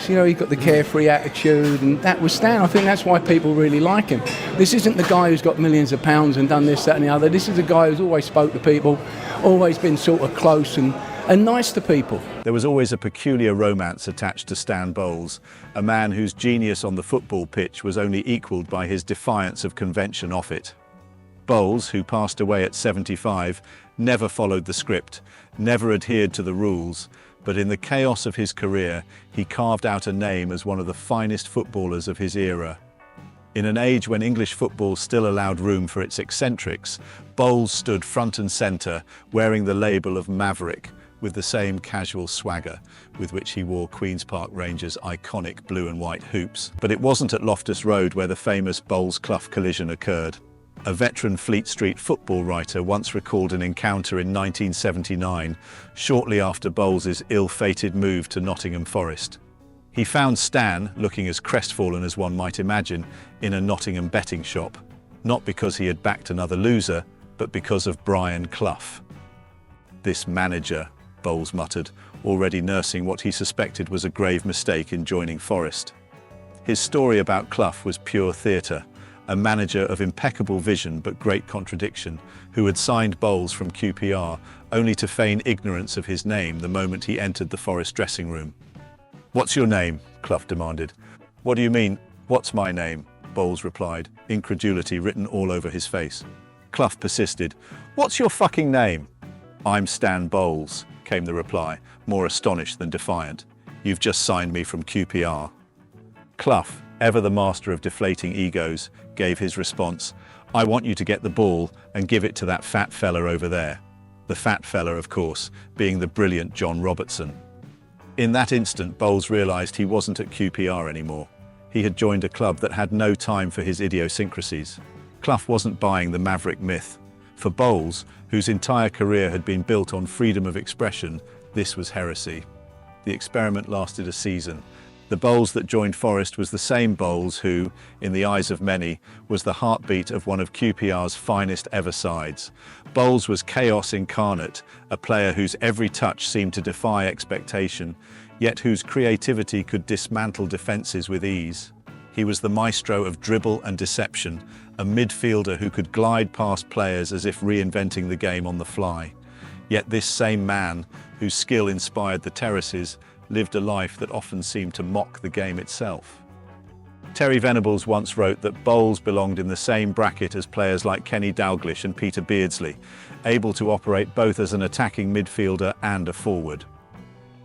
You know, he got the carefree attitude, and that was Stan. I think that's why people really like him. This isn't the guy who's got millions of pounds and done this, that and the other. This is a guy who's always spoke to people, always been sort of close and nice to people. There was always a peculiar romance attached to Stan Bowles, a man whose genius on the football pitch was only equalled by his defiance of convention off it. Bowles, who passed away at 75, never followed the script, never adhered to the rules, but in the chaos of his career, he carved out a name as one of the finest footballers of his era. In an age when English football still allowed room for its eccentrics, Bowles stood front and centre, wearing the label of Maverick, with the same casual swagger with which he wore Queen's Park Rangers' iconic blue and white hoops. But it wasn't at Loftus Road where the famous Bowles-Clough collision occurred. A veteran Fleet Street football writer once recalled an encounter in 1979, shortly after Bowles' ill-fated move to Nottingham Forest. He found Stan, looking as crestfallen as one might imagine, in a Nottingham betting shop, not because he had backed another loser, but because of Brian Clough. "This manager," Bowles muttered, already nursing what he suspected was a grave mistake in joining Forest. His story about Clough was pure theatre, a manager of impeccable vision but great contradiction, who had signed Bowles from QPR only to feign ignorance of his name the moment he entered the Forest dressing room. "What's your name?" Clough demanded. "What do you mean, what's my name?" Bowles replied, incredulity written all over his face. Clough persisted. "What's your fucking name?" "I'm Stan Bowles," came the reply, more astonished than defiant. "You've just signed me from QPR." Clough, ever the master of deflating egos, gave his response, "I want you to get the ball and give it to that fat fella over there." The fat fella, of course, being the brilliant John Robertson. In that instant, Bowles realised he wasn't at QPR anymore. He had joined a club that had no time for his idiosyncrasies. Clough wasn't buying the Maverick myth. For Bowles, whose entire career had been built on freedom of expression, this was heresy. The experiment lasted a season. The Bowles that joined Forest was the same Bowles who, in the eyes of many, was the heartbeat of one of QPR's finest ever sides. Bowles was chaos incarnate, a player whose every touch seemed to defy expectation, yet whose creativity could dismantle defences with ease. He was the maestro of dribble and deception, a midfielder who could glide past players as if reinventing the game on the fly. Yet this same man, whose skill inspired the terraces, lived a life that often seemed to mock the game itself. Terry Venables once wrote that Bowles belonged in the same bracket as players like Kenny Dalglish and Peter Beardsley, able to operate both as an attacking midfielder and a forward.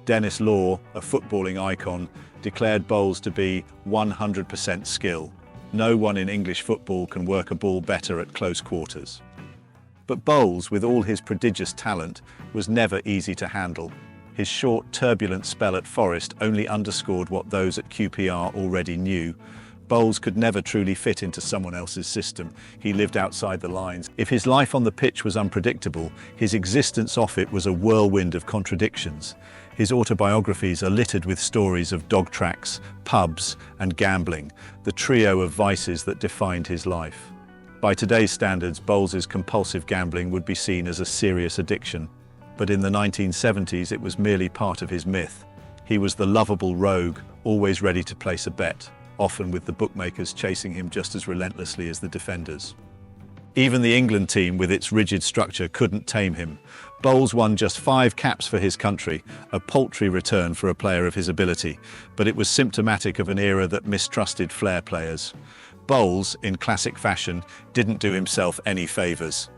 Dennis Law, a footballing icon, declared Bowles to be 100% skill. No one in English football can work a ball better at close quarters. But Bowles, with all his prodigious talent, was never easy to handle. His short, turbulent spell at Forest only underscored what those at QPR already knew. Bowles could never truly fit into someone else's system. He lived outside the lines. If his life on the pitch was unpredictable, his existence off it was a whirlwind of contradictions. His autobiographies are littered with stories of dog tracks, pubs, and gambling, the trio of vices that defined his life. By today's standards, Bowles's compulsive gambling would be seen as a serious addiction. But in the 1970s, it was merely part of his myth. He was the lovable rogue, always ready to place a bet, often with the bookmakers chasing him just as relentlessly as the defenders. Even the England team, with its rigid structure, couldn't tame him. Bowles won just 5 caps for his country, a paltry return for a player of his ability, but it was symptomatic of an era that mistrusted flair players. Bowles, in classic fashion, didn't do himself any favours.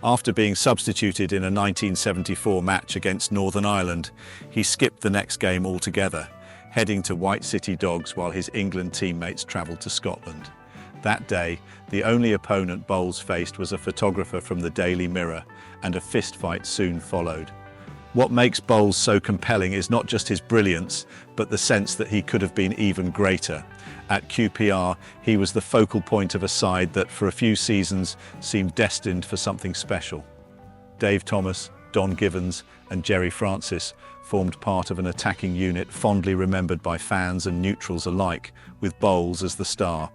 After being substituted in a 1974 match against Northern Ireland, he skipped the next game altogether, heading to White City Dogs while his England teammates travelled to Scotland. That day, the only opponent Bowles faced was a photographer from the Daily Mirror, and a fistfight soon followed. What makes Bowles so compelling is not just his brilliance, but the sense that he could have been even greater. At QPR, he was the focal point of a side that, for a few seasons, seemed destined for something special. Dave Thomas, Don Givens, and Jerry Francis formed part of an attacking unit fondly remembered by fans and neutrals alike, with Bowles as the star.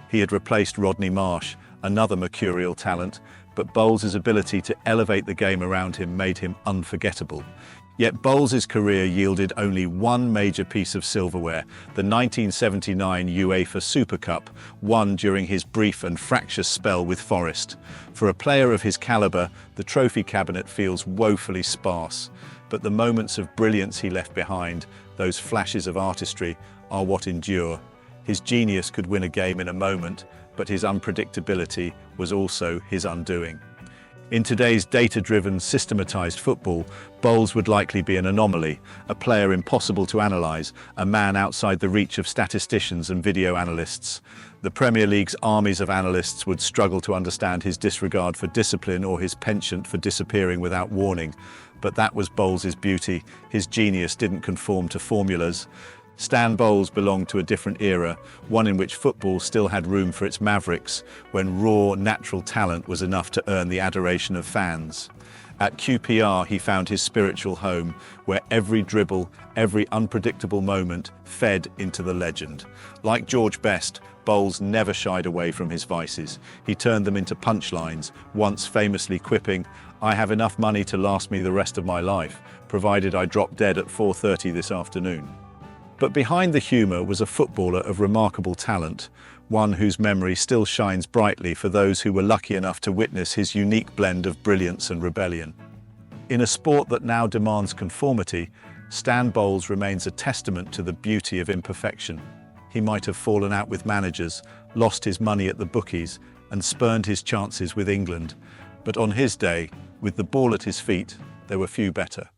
He had replaced Rodney Marsh, another mercurial talent, but Bowles's ability to elevate the game around him made him unforgettable. Yet Bowles' career yielded only one major piece of silverware, the 1979 UEFA Super Cup, won during his brief and fractious spell with Forest. For a player of his calibre, the trophy cabinet feels woefully sparse, but the moments of brilliance he left behind, those flashes of artistry, are what endure. His genius could win a game in a moment, but his unpredictability was also his undoing. In today's data-driven, systematized football, Bowles would likely be an anomaly, a player impossible to analyze, a man outside the reach of statisticians and video analysts. The Premier League's armies of analysts would struggle to understand his disregard for discipline or his penchant for disappearing without warning. But that was Bowles' beauty. His genius didn't conform to formulas. Stan Bowles belonged to a different era, one in which football still had room for its Mavericks, when raw, natural talent was enough to earn the adoration of fans. At QPR, he found his spiritual home, where every dribble, every unpredictable moment fed into the legend. Like George Best, Bowles never shied away from his vices. He turned them into punchlines, once famously quipping, "I have enough money to last me the rest of my life, provided I drop dead at 4:30 this afternoon." But behind the humour was a footballer of remarkable talent, one whose memory still shines brightly for those who were lucky enough to witness his unique blend of brilliance and rebellion. In a sport that now demands conformity, Stan Bowles remains a testament to the beauty of imperfection. He might have fallen out with managers, lost his money at the bookies, and spurned his chances with England. But on his day, with the ball at his feet, there were few better.